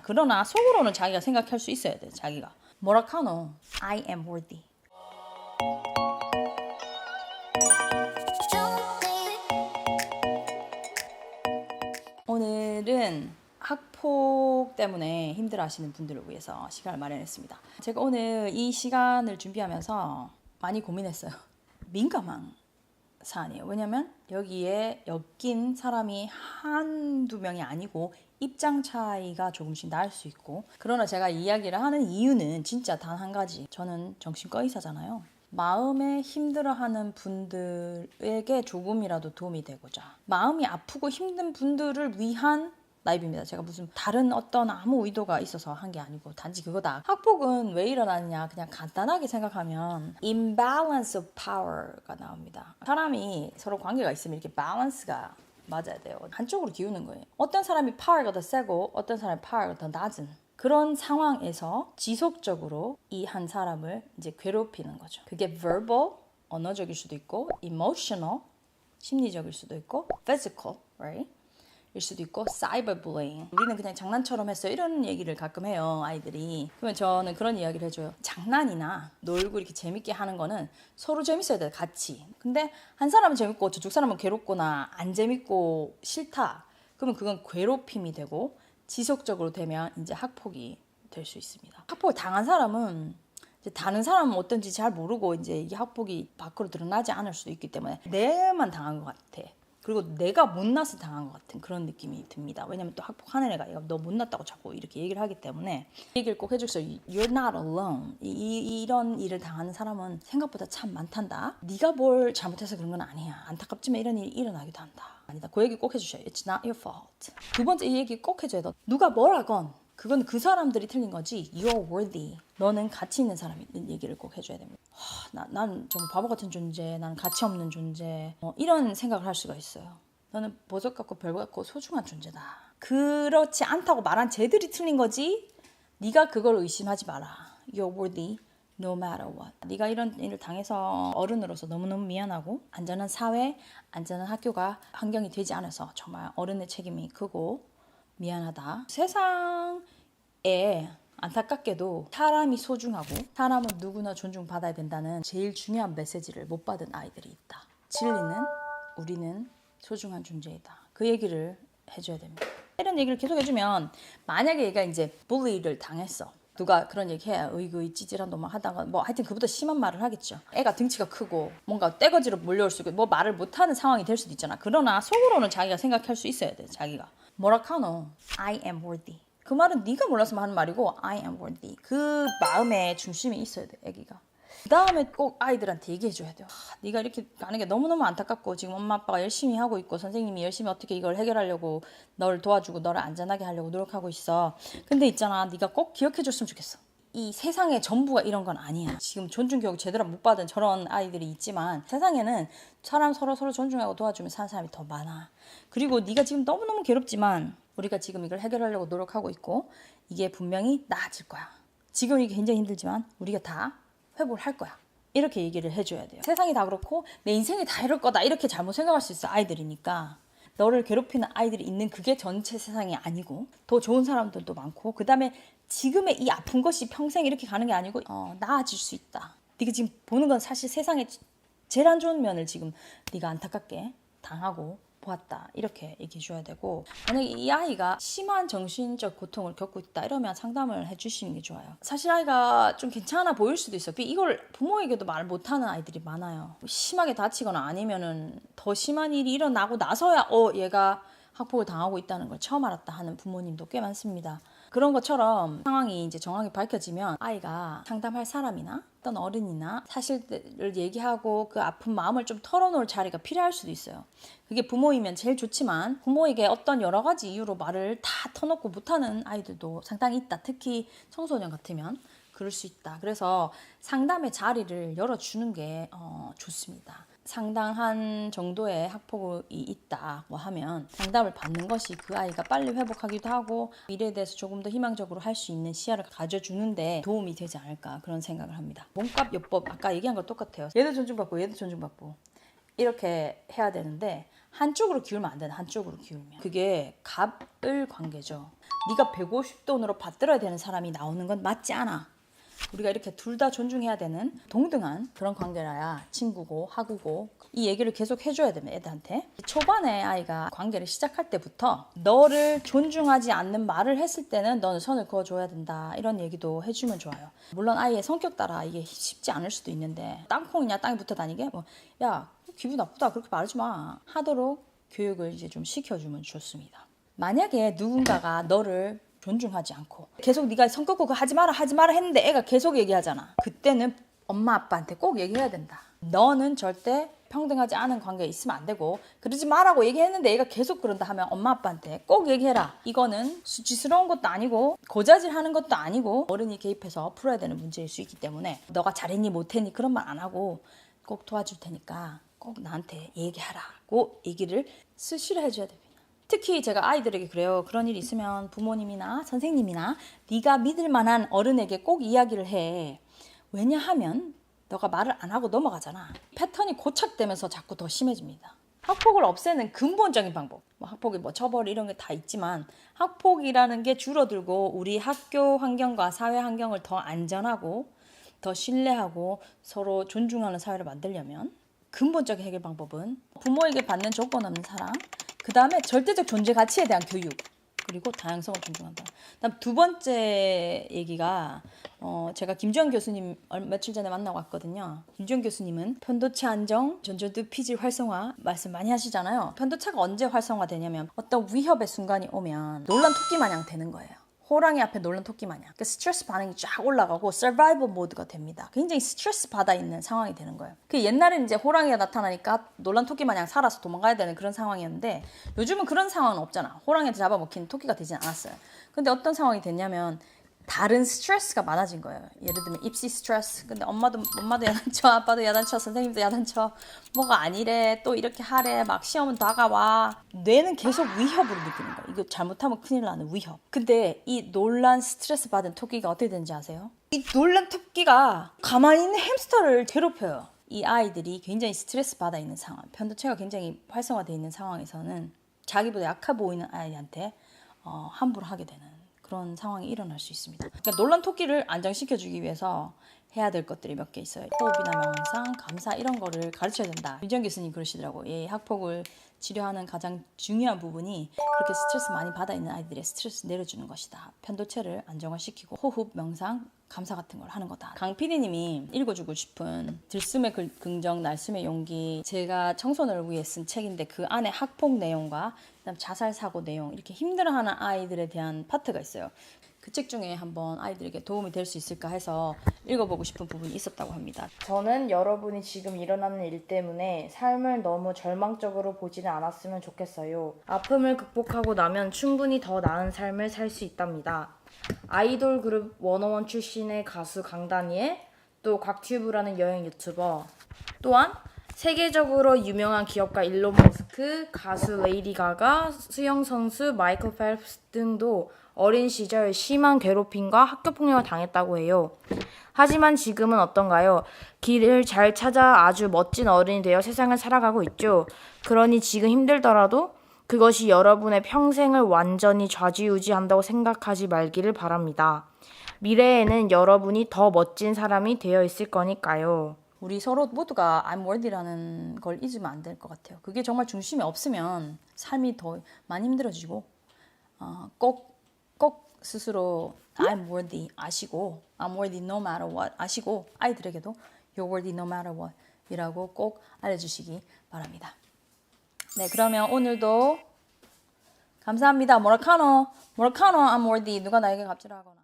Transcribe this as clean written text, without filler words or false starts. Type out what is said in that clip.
그러나 속으로는 자기가 생각할 수 있어야 돼. 자기가 뭐라 카노? I am worthy. 오늘은 학폭 때문에 힘들어하시는 분들을 위해서 시간을 마련했습니다. 제가 오늘 이 시간을 준비하면서 많이 고민했어요. 민감한 사안이에요. 왜냐면 여기에 엮인 사람이 한두 명이 아니고 입장 차이가 조금씩 날 수 있고, 그러나 제가 이야기를 하는 이유는 진짜 단 한 가지. 저는 정신과 의사잖아요. 마음에 힘들어하는 분들에게 조금이라도 도움이 되고자, 마음이 아프고 힘든 분들을 위한 라이브입니다. 제가 무슨 다른 어떤 아무 의도가 있어서 한 게 아니고 단지 그거다. 학폭은 왜 일어나느냐, 그냥 간단하게 생각하면 imbalance of power가 나옵니다. 사람이 서로 관계가 있으면 이렇게 밸런스가 맞아야 돼요. 한쪽으로 기우는 거예요. 어떤 사람이 파워가 더 세고 어떤 사람이 파워가 더 낮은 그런 상황에서 지속적으로 이 한 사람을 이제 괴롭히는 거죠. 그게 verbal, 언어적일 수도 있고, emotional, 심리적일 수도 있고, physical, right? 일 수도 있고, cyberbullying. 우리는 그냥 장난처럼 했어요. 이런 얘기를 가끔 해요, 아이들이. 그러면 저는 그런 이야기를 해줘요. 장난이나 놀고 이렇게 재밌게 하는 거는 서로 재밌어야 돼, 같이. 근데 한 사람은 재밌고 저쪽 사람은 괴롭거나 안 재밌고 싫다. 그러면 그건 괴롭힘이 되고 지속적으로 되면 이제 학폭이 될 수 있습니다. 학폭을 당한 사람은 이제 다른 사람은 어떤지 잘 모르고 이제 이 학폭이 밖으로 드러나지 않을 수도 있기 때문에 내만 당한 것 같아. 그리고 내가 못나서 당한 것 같은 그런 느낌이 듭니다. 왜냐면 또 학폭하는 애가 너 못났다고 자꾸 이렇게 얘기를 하기 때문에 얘기를 꼭 해줬어요. You're not alone. 이런 일을 당하는 사람은 생각보다 참 많단다. 네가 뭘 잘못해서 그런 건 아니야. 안타깝지만 이런 일이 일어나기도 한다. 아니다. 그 얘기 꼭 해주셔요. It's not your fault. 두 번째 이 얘기 꼭 해줘야 돼. 누가 뭐라건 그건 그 사람들이 틀린 거지. You're worthy. 너는 가치 있는 사람인 얘기를 꼭 해줘야 됩니다. 난 정말 바보 같은 존재, 나는 가치 없는 존재, 이런 생각을 할 수가 있어요. 너는 보석 같고 별거 같고 소중한 존재다. 그렇지 않다고 말한 쟤들이 틀린 거지. 네가 그걸 의심하지 마라. You're worthy no matter what. 네가 이런 일을 당해서 어른으로서 너무너무 미안하고, 안전한 사회, 안전한 학교가 환경이 되지 않아서 정말 어른의 책임이 크고 미안하다. 세상에 안타깝게도 사람이 소중하고 사람은 누구나 존중받아야 된다는 제일 중요한 메시지를 못 받은 아이들이 있다. 진리는 우리는 소중한 존재이다. 그 얘기를 해줘야 됩니다. 이런 얘기를 계속 해주면 만약에 얘가 이제 bully를 당했어. 누가 그런 얘기 해야 의의 찌질한 놈만 하다가 뭐 하여튼 그보다 심한 말을 하겠죠. 애가 등치가 크고 뭔가 떼거지로 몰려올 수 있고 뭐 말을 못하는 상황이 될 수도 있잖아. 그러나 속으로는 자기가 생각할 수 있어야 돼. 자기가 뭐라 카노? I am worthy. 그 말은 네가 몰라서 하는 말이고 I am worthy. 그 마음의 중심이 있어야 돼. 애기가. 그 다음에 꼭 아이들한테 얘기해줘야 돼요. 네가 이렇게 가는 게 너무너무 안타깝고 지금 엄마 아빠가 열심히 하고 있고 선생님이 열심히 어떻게 이걸 해결하려고 너를 도와주고 너를 안전하게 하려고 노력하고 있어. 근데 있잖아, 네가 꼭 기억해줬으면 좋겠어. 이 세상의 전부가 이런 건 아니야. 지금 존중교육 제대로 못 받은 저런 아이들이 있지만 세상에는 사람 서로 존중하고 도와주면 사는 사람이 더 많아. 그리고 네가 지금 너무너무 괴롭지만 우리가 지금 이걸 해결하려고 노력하고 있고 이게 분명히 나아질 거야. 지금 이게 굉장히 힘들지만 우리가 다 회복을 할 거야. 이렇게 얘기를 해줘야 돼요. 세상이 다 그렇고 내 인생이 다 이럴 거다 이렇게 잘못 생각할 수 있어. 아이들이니까. 너를 괴롭히는 아이들이 있는 그게 전체 세상이 아니고 더 좋은 사람들도 많고, 그 다음에 지금의 이 아픈 것이 평생 이렇게 가는 게 아니고 나아질 수 있다. 네가 지금 보는 건 사실 세상에 제일 안 좋은 면을 지금 네가 안타깝게 당하고 보았다. 이렇게 얘기해 줘야 되고, 만약에 이 아이가 심한 정신적 고통을 겪고 있다 이러면 상담을 해주시는 게 좋아요. 사실 아이가 좀 괜찮아 보일 수도 있어요. 이걸 부모에게도 말 못하는 아이들이 많아요. 심하게 다치거나 아니면은 더 심한 일이 일어나고 나서야 얘가 학폭을 당하고 있다는 걸 처음 알았다 하는 부모님도 꽤 많습니다. 그런 것처럼 상황이 이제 정확히 밝혀지면 아이가 상담할 사람이나 어떤 어른이나 사실을 얘기하고 그 아픈 마음을 좀 털어놓을 자리가 필요할 수도 있어요. 그게 부모이면 제일 좋지만 부모에게 어떤 여러 가지 이유로 말을 다 터놓고 못하는 아이들도 상당히 있다. 특히 청소년 같으면 그럴 수 있다. 그래서 상담의 자리를 열어주는 게 좋습니다. 상당한 정도의 학폭이 있다고 하면 상담을 받는 것이 그 아이가 빨리 회복하기도 하고 미래에 대해서 조금 더 희망적으로 할 수 있는 시야를 가져주는데 도움이 되지 않을까 그런 생각을 합니다. 몸값 요법 아까 얘기한 거 똑같아요. 얘도 존중받고 얘도 존중받고 이렇게 해야 되는데 한쪽으로 기울면 안 되나. 한쪽으로 기울면 그게 갑을 관계죠. 네가 150돈으로 받들어야 되는 사람이 나오는 건 맞지 않아. 우리가 이렇게 둘 다 존중해야 되는 동등한 그런 관계라야 친구고 하구고 이 얘기를 계속 해줘야 됩니다. 애들한테. 초반에 아이가 관계를 시작할 때부터 너를 존중하지 않는 말을 했을 때는 너는 선을 그어줘야 된다. 이런 얘기도 해주면 좋아요. 물론 아이의 성격 따라 이게 쉽지 않을 수도 있는데 땅콩이냐 땅에 붙어 다니게 뭐, 야 기분 나쁘다 그렇게 말하지 마 하도록 교육을 이제 좀 시켜주면 좋습니다. 만약에 누군가가 너를 존중하지 않고 계속 네가 성격 그거 하지 마라 했는데 애가 계속 얘기하잖아. 그때는 엄마 아빠한테 꼭 얘기해야 된다. 너는 절대 평등하지 않은 관계에 있으면 안 되고 그러지 마라고 얘기했는데 얘가 계속 그런다 하면 엄마 아빠한테 꼭 얘기해라. 이거는 수치스러운 것도 아니고 고자질하는 것도 아니고 어른이 개입해서 풀어야 되는 문제일 수 있기 때문에 너가 잘했니 못했니 그런 말 안 하고 꼭 도와줄 테니까 꼭 나한테 얘기하라고 얘기를 수시로 해줘야 됩니다. 특히 제가 아이들에게 그래요. 그런 일이 있으면 부모님이나 선생님이나 네가 믿을 만한 어른에게 꼭 이야기를 해. 왜냐하면 너가 말을 안 하고 넘어가잖아. 패턴이 고착되면서 자꾸 더 심해집니다. 학폭을 없애는 근본적인 방법. 학폭이 처벌 이런 게 다 있지만 학폭이라는 게 줄어들고 우리 학교 환경과 사회 환경을 더 안전하고 더 신뢰하고 서로 존중하는 사회를 만들려면 근본적인 해결 방법은 부모에게 받는 조건 없는 사랑, 그 다음에 절대적 존재 가치에 대한 교육, 그리고 다양성을 존중한다. 그다음 두 번째 얘기가 제가 김주영 교수님 며칠 전에 만나고 왔거든요. 김주영 교수님은 편도체 안정, 전조두 피질 활성화 말씀 많이 하시잖아요. 편도체가 언제 활성화되냐면 어떤 위협의 순간이 오면 놀란 토끼 마냥 되는 거예요. 호랑이 앞에 놀란 토끼 마냥. 그러니까 스트레스 반응이 쫙 올라가고 서바이벌 모드가 됩니다. 굉장히 스트레스 받아 있는 상황이 되는 거예요. 그 옛날에는 이제 호랑이가 나타나니까 놀란 토끼 마냥 살아서 도망가야 되는 그런 상황이었는데 요즘은 그런 상황은 없잖아. 호랑이한테 잡아먹힌 토끼가 되진 않았어요. 근데 어떤 상황이 됐냐면 다른 스트레스가 많아진 거예요. 예를 들면 입시 스트레스. 근데 엄마도 야단쳐, 아빠도 야단쳐, 선생님도 야단쳐. 뭐가 아니래, 또 이렇게 하래, 막 시험은 다가와. 뇌는 계속 위협으로 느끼는 거예요. 이거 잘못하면 큰일 나는 위협. 근데 이 놀란 스트레스 받은 토끼가 어떻게 되는지 아세요? 이 놀란 토끼가 가만히 있는 햄스터를 괴롭혀요. 이 아이들이 굉장히 스트레스 받아 있는 상황, 편도체가 굉장히 활성화되어 있는 상황에서는 자기보다 약해 보이는 아이한테 함부로 하게 되는 그런 상황이 일어날 수 있습니다. 그러니까 놀란 토끼를 안정시켜주기 위해서 해야 될 것들이 몇 개 있어요. 호흡이나 명상, 감사 이런 거를 가르쳐야 된다. 윤지영 교수님 그러시더라고요. 이 학폭을 치료하는 가장 중요한 부분이 그렇게 스트레스 많이 받아 있는 아이들의 스트레스 내려주는 것이다. 편도체를 안정화시키고 호흡, 명상, 감사 같은 걸 하는 거다. 강 PD님이 읽어주고 싶은 들숨의 긍정, 날숨의 용기, 제가 청소년을 위해 쓴 책인데 그 안에 학폭 내용과 그다음 자살 사고 내용, 이렇게 힘들어하는 아이들에 대한 파트가 있어요. 그 책 중에 한번 아이들에게 도움이 될 수 있을까 해서 읽어보고 싶은 부분이 있었다고 합니다. 저는 여러분이 지금 일어나는 일 때문에 삶을 너무 절망적으로 보지는 않았으면 좋겠어요. 아픔을 극복하고 나면 충분히 더 나은 삶을 살 수 있답니다. 아이돌 그룹 워너원 출신의 가수 강다니엘, 또 곽튜브라는 여행 유튜버, 또한 세계적으로 유명한 기업가 일론 머스크, 가수 레이디 가가, 수영 선수 마이클 펠프스 등도 어린 시절 심한 괴롭힘과 학교폭력을 당했다고 해요. 하지만 지금은 어떤가요? 길을 잘 찾아 아주 멋진 어른이 되어 세상을 살아가고 있죠. 그러니 지금 힘들더라도 그것이 여러분의 평생을 완전히 좌지우지한다고 생각하지 말기를 바랍니다. 미래에는 여러분이 더 멋진 사람이 되어 있을 거니까요. 우리 서로 모두가 I'm worthy라는 걸 잊으면 안 될 것 같아요. 그게 정말 중심이 없으면 삶이 더 많이 힘들어지고 꼭 스스로 I'm worthy 아시고 I'm worthy no matter what 아시고 아이들에게도 You're worthy no matter what 이라고 꼭 알려주시기 바랍니다. 네, 그러면 오늘도 감사합니다. 모라카노 I'm worthy. 누가 나에게 갑질하거나